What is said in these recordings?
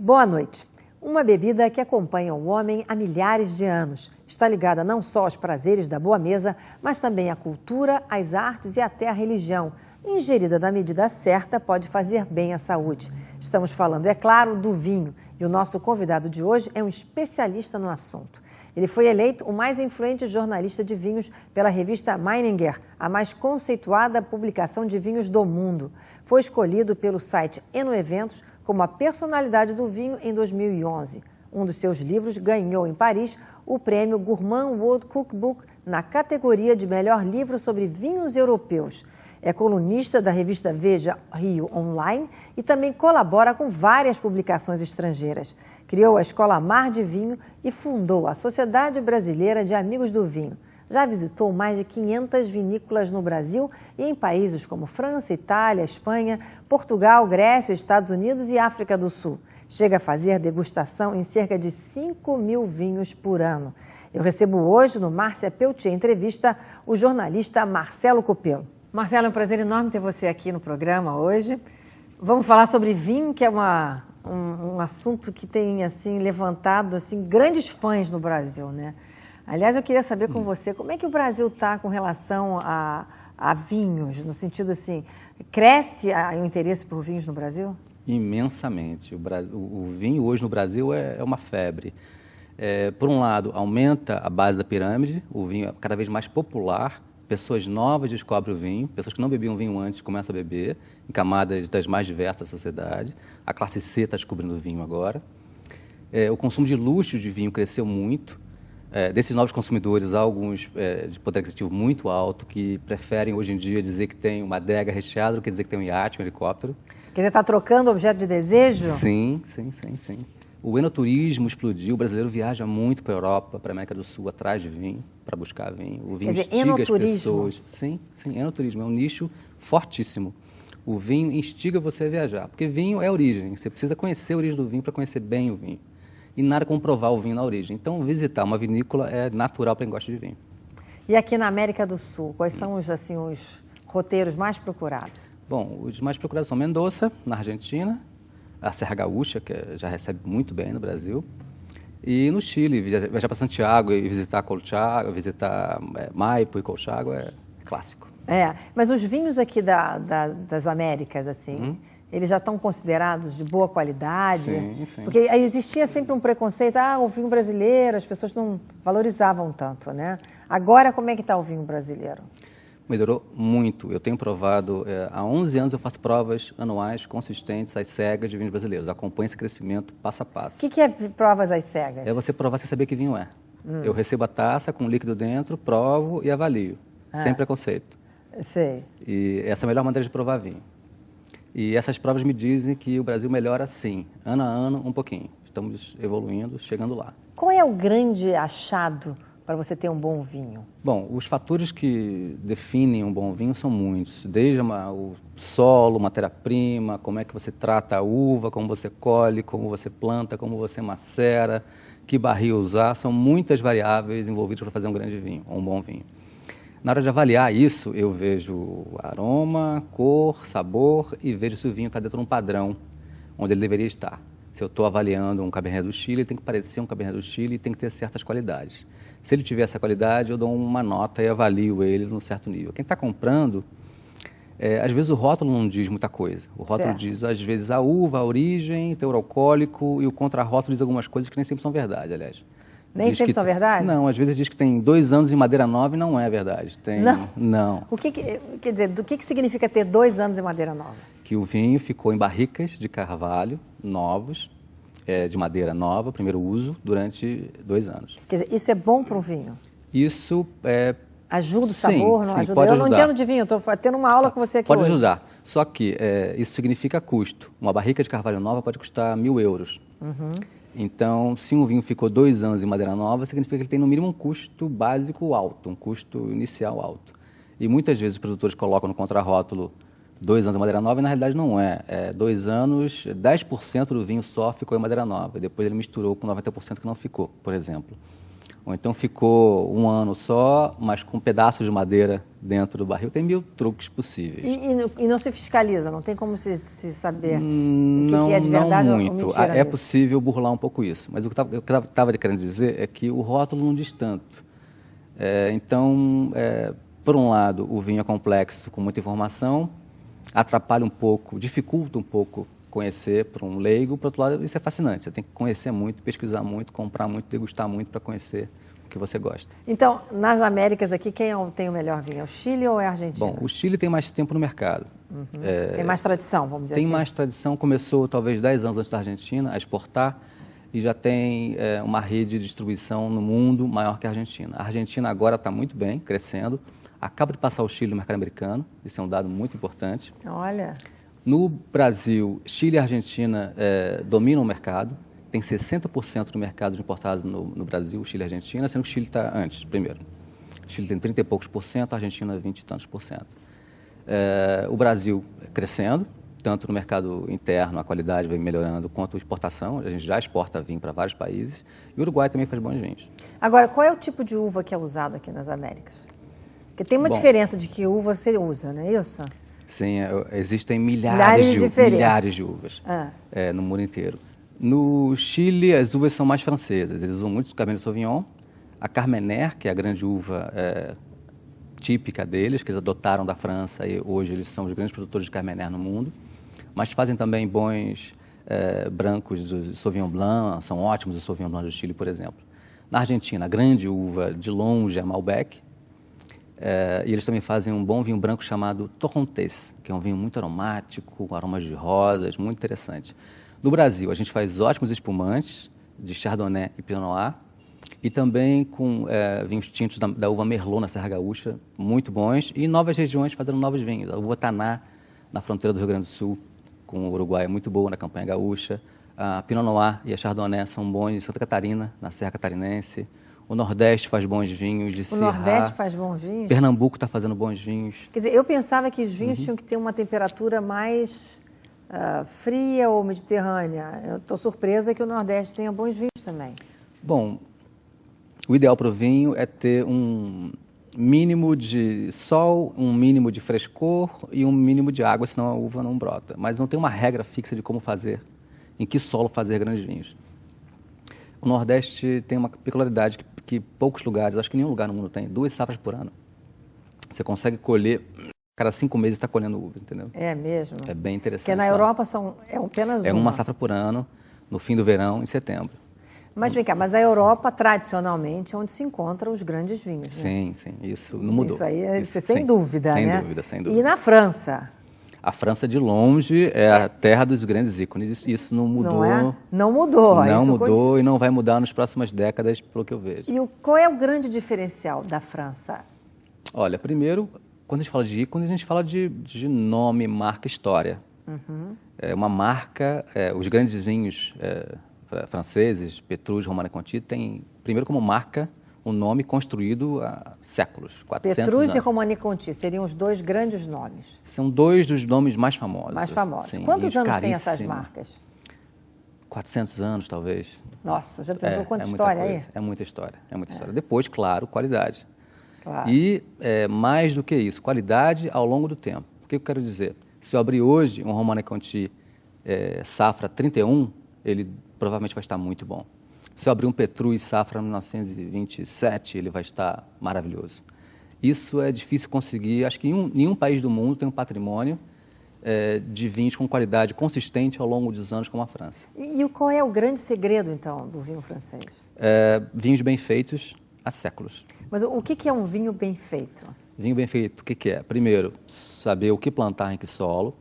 Boa noite. Uma bebida que acompanha o homem há milhares de anos. Está ligada não só aos prazeres da boa mesa, mas também à cultura, às artes e até à religião. Ingerida na medida certa, pode fazer bem à saúde. Estamos falando, é claro, do vinho. E o nosso convidado de hoje é um especialista no assunto. Ele foi eleito o mais influente jornalista de vinhos pela revista Meininger, a mais conceituada publicação de vinhos do mundo. Foi escolhido pelo site Eno Eventos como a personalidade do vinho em 2011. Um dos seus livros ganhou em Paris o prêmio Gourmand World Cookbook na categoria de melhor livro sobre vinhos europeus. É colunista da revista Veja Rio Online e também colabora com várias publicações estrangeiras. Criou a Escola Mar de Vinho e fundou a Sociedade Brasileira de Amigos do Vinho. Já visitou mais de 500 vinícolas no Brasil e em países como França, Itália, Espanha, Portugal, Grécia, Estados Unidos e África do Sul. Chega a fazer degustação em cerca de 5.000 vinhos por ano. Eu recebo hoje, no Márcia Peltier Entrevista, o jornalista Marcelo Copelo. Marcelo, é um prazer enorme ter você aqui no programa hoje. Vamos falar sobre vinho, que é um assunto que tem assim, levantado assim, grandes fãs no Brasil, né? Aliás, eu queria saber com você, como é que o Brasil está com relação a vinhos, no sentido assim, cresce o interesse por vinhos no Brasil? Imensamente. O vinho hoje no Brasil é uma febre. Por um lado, aumenta a base da pirâmide, o vinho é cada vez mais popular, pessoas novas descobrem o vinho, pessoas que não bebiam vinho antes começam a beber, em camadas das mais diversas da sociedade. A classe C está descobrindo o vinho agora. O consumo de luxo de vinho cresceu muito. Desses novos consumidores, há alguns de poder aquisitivo muito alto que preferem hoje em dia dizer que tem uma adega recheada do que dizer que tem um iate, um helicóptero. Quer dizer, está trocando objeto de desejo? Sim. O enoturismo explodiu, o brasileiro viaja muito para a Europa, para a América do Sul, atrás de vinho, para buscar vinho. O vinho instiga as pessoas. Sim, enoturismo, é um nicho fortíssimo. O vinho instiga você a viajar, porque vinho é a origem, você precisa conhecer a origem do vinho para conhecer bem o vinho. E nada como provar o vinho na origem. Então, visitar uma vinícola é natural para quem gosta de vinho. E aqui na América do Sul, quais são os roteiros mais procurados? Bom, os mais procurados são Mendoza, na Argentina, a Serra Gaúcha, que já recebe muito bem no Brasil, e no Chile, viajar para Santiago e visitar Colchagua, visitar Maipo e Colchagua é clássico. Mas os vinhos aqui das Américas, assim, eles já estão considerados de boa qualidade? Sim. Porque aí existia sempre um preconceito, o vinho brasileiro, as pessoas não valorizavam tanto, né? Agora, como é que está o vinho brasileiro? Melhorou muito. Eu tenho provado, há 11 anos eu faço provas anuais consistentes às cegas de vinhos brasileiros. Acompanho esse crescimento passo a passo. O que é provas às cegas? É você provar sem saber que vinho é. Eu recebo a taça com líquido dentro, provo e avalio, sem preconceito. Sei. E essa é a melhor maneira de provar vinho. E essas provas me dizem que o Brasil melhora sim, ano a ano, um pouquinho. Estamos evoluindo, chegando lá. Qual é o grande achado para você ter um bom vinho? Bom, os fatores que definem um bom vinho são muitos. Desde o solo, matéria-prima, como é que você trata a uva, como você colhe, como você planta, como você macera, que barril usar. São muitas variáveis envolvidas para fazer um grande vinho, ou um bom vinho. Na hora de avaliar isso, eu vejo aroma, cor, sabor e vejo se o vinho está dentro de um padrão onde ele deveria estar. Se eu estou avaliando um Cabernet do Chile, ele tem que parecer um Cabernet do Chile e tem que ter certas qualidades. Se ele tiver essa qualidade, eu dou uma nota e avalio ele num certo nível. Quem está comprando, às vezes o rótulo não diz muita coisa. O rótulo diz, às vezes, a uva, a origem, teor alcoólico, e o contrarótulo diz algumas coisas que nem sempre são verdade, aliás. Nem sempre são verdade? Não, às vezes diz que tem 2 anos em madeira nova e não é verdade. Não. O que quer dizer, do que significa ter 2 anos em madeira nova? Que o vinho ficou em barricas de carvalho novos, de madeira nova, primeiro uso, durante 2 anos. Quer dizer, isso é bom para o vinho? Isso ajuda o sabor, não sim, ajuda? Pode Eu não ajudar. entendo de vinho, estou tendo uma aula com você aqui Pode hoje. ajudar, só que isso significa custo. Uma barrica de carvalho nova pode custar 1.000 euros. Então, se um vinho ficou 2 anos em madeira nova, significa que ele tem no mínimo um custo básico alto, um custo inicial alto. E muitas vezes os produtores colocam no contrarótulo 2 anos em madeira nova e na realidade não é. 2 anos, 10% do vinho só ficou em madeira nova. E depois ele misturou com 90% que não ficou, por exemplo. Ou então ficou um ano só, mas com pedaços de madeira dentro do barril. Tem 1000 truques possíveis. E não se fiscaliza? Não tem como se saber Não, que é de verdade não ou muito. mentira É nisso? possível burlar um pouco isso. Mas o que eu estava querendo dizer é que o rótulo não diz tanto. Então, por um lado, o vinho é complexo, com muita informação, atrapalha um pouco, dificulta um pouco conhecer para um leigo. Por outro lado, isso é fascinante. Você tem que conhecer muito, pesquisar muito, comprar muito, degustar muito para conhecer o que você gosta. Então, nas Américas aqui, quem tem o melhor vinho? É o Chile ou é a Argentina? Bom, o Chile tem mais tempo no mercado. Tem mais tradição, vamos dizer Tem assim. mais tradição, começou talvez 10 anos antes da Argentina a exportar e já tem uma rede de distribuição no mundo maior que a Argentina. A Argentina agora está muito bem, crescendo. Acaba de passar o Chile no mercado americano, isso é um dado muito importante. Olha. No Brasil, Chile e Argentina dominam o mercado. Tem 60% do mercado de importados no Brasil, Chile e Argentina, sendo que o Chile está antes, primeiro. O Chile tem 30 e poucos por cento, a Argentina 20 e tantos por cento. O Brasil crescendo, tanto no mercado interno, a qualidade vem melhorando, quanto a exportação. A gente já exporta vinho para vários países. E o Uruguai também faz bons vinhos. Agora, qual é o tipo de uva que é usado aqui nas Américas? Porque tem uma diferença de que uva você usa, não é isso? Sim, existem milhares de uvas no mundo inteiro. No Chile, as uvas são mais francesas. Eles usam muito Cabernet Sauvignon, a Carmener, que é a grande uva típica deles, que eles adotaram da França e hoje eles são os grandes produtores de Carmener no mundo. Mas fazem também bons brancos do Sauvignon Blanc, são ótimos os Sauvignon Blanc do Chile, por exemplo. Na Argentina, a grande uva de longe é a Malbec. E eles também fazem um bom vinho branco chamado Torrontés, que é um vinho muito aromático, com aromas de rosas, muito interessante. No Brasil, a gente faz ótimos espumantes de Chardonnay e Pinot Noir, e também com vinhos tintos da uva Merlot na Serra Gaúcha, muito bons, e novas regiões fazendo novos vinhos. A uva Taná, na fronteira do Rio Grande do Sul, com o Uruguai, é muito boa na campanha gaúcha. A Pinot Noir e a Chardonnay são bons em Santa Catarina, na Serra Catarinense. O Nordeste faz bons vinhos de Syrah. O Nordeste faz bons vinhos? Pernambuco está fazendo bons vinhos. Quer dizer, eu pensava que os vinhos tinham que ter uma temperatura mais fria ou mediterrânea. Eu estou surpresa que o Nordeste tenha bons vinhos também. Bom, o ideal para o vinho é ter um mínimo de sol, um mínimo de frescor e um mínimo de água, senão a uva não brota. Mas não tem uma regra fixa de como fazer, em que solo fazer grandes vinhos. O Nordeste tem uma peculiaridade que poucos lugares, acho que nenhum lugar no mundo tem, 2 safras por ano. Você consegue colher, cada 5 meses está colhendo uvas, entendeu? É mesmo? É bem interessante. Porque na Europa é apenas uma. É uma safra por ano, no fim do verão, em setembro. Mas vem cá, mas a Europa, tradicionalmente, é onde se encontram os grandes vinhos, né? Sim, isso não mudou. Isso aí, sem dúvida, né? Sem dúvida. E na França? A França, de longe, é a terra dos grandes ícones. Isso não mudou. Não é? Não mudou. Não mudou e não vai mudar nas próximas décadas, pelo que eu vejo. E qual é o grande diferencial da França? Olha, primeiro, quando a gente fala de ícones, a gente fala de nome, marca, história. É uma marca, os grandes vinhos franceses, Petrus, Romanée Conti, tem, primeiro como marca, um nome construído há séculos, 400 Petrus anos. e Romanée Conti seriam os 2 grandes nomes. São 2 dos nomes mais famosos. Mais famosos. Sim, Quantos anos tem essas marcas? 400 anos, talvez. Nossa, já pensou quanta história aí? É muita história, é muita história. Depois, claro, qualidade. Claro. E mais do que isso, qualidade ao longo do tempo. O que eu quero dizer? Se eu abrir hoje um Romanée Conti safra 31, ele provavelmente vai estar muito bom. Se eu abrir um Petrus safra 1927, ele vai estar maravilhoso. Isso é difícil conseguir. Acho que nenhum país do mundo tem um patrimônio de vinhos com qualidade consistente ao longo dos anos como a França. E qual é o grande segredo, então, do vinho francês? Vinhos bem feitos há séculos. Mas o que é um vinho bem feito? Vinho bem feito, o que é? Primeiro, saber o que plantar em que solo.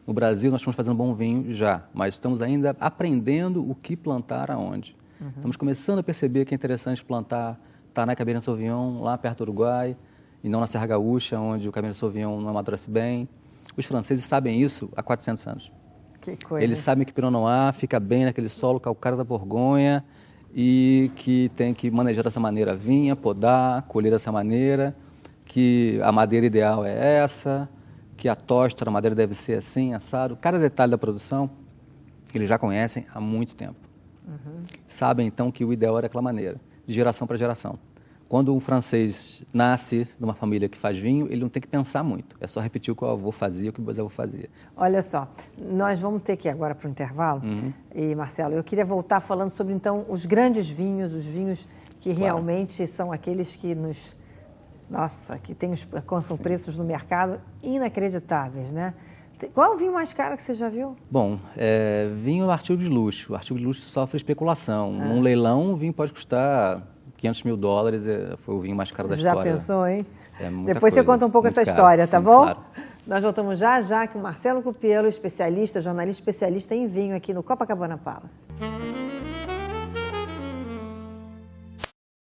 No Brasil, nós estamos fazendo bom vinho já, mas estamos ainda aprendendo o que plantar aonde. Estamos começando a perceber que é interessante plantar Taná e Cabernet Sauvignon lá perto do Uruguai, e não na Serra Gaúcha, onde o Cabernet Sauvignon não amadurece bem. Os franceses sabem isso há 400 anos. Que coisa. Eles sabem que Pinot Noir fica bem naquele solo calcário da Borgonha e que tem que manejar dessa maneira a vinha, podar, colher dessa maneira, que a madeira ideal é essa, que a tosta da madeira deve ser assim, assado. Cada detalhe da produção eles já conhecem há muito tempo. Sabem, então, que o ideal era aquela maneira. de geração para geração. Quando um francês nasce numa família que faz vinho, ele não tem que pensar muito. É só repetir o que o avô fazia, o que o bisavô fazia. Olha só, nós vamos ter que ir agora para o intervalo. E, Marcelo, eu queria voltar falando sobre, então, os grandes vinhos, os vinhos que realmente são aqueles que nos... Nossa, que alcançam preços no mercado inacreditáveis, né? Qual o vinho mais caro que você já viu? Bom, vinho é um artigo de luxo. O artigo de luxo sofre especulação. Num leilão, o vinho pode custar $500 mil, foi o vinho mais caro da história. Já pensou, hein? Depois você conta um pouco essa caro, história, tá bom? Claro. Nós voltamos já com o Marcelo Cupiello, jornalista especialista em vinho aqui no Copacabana Palace.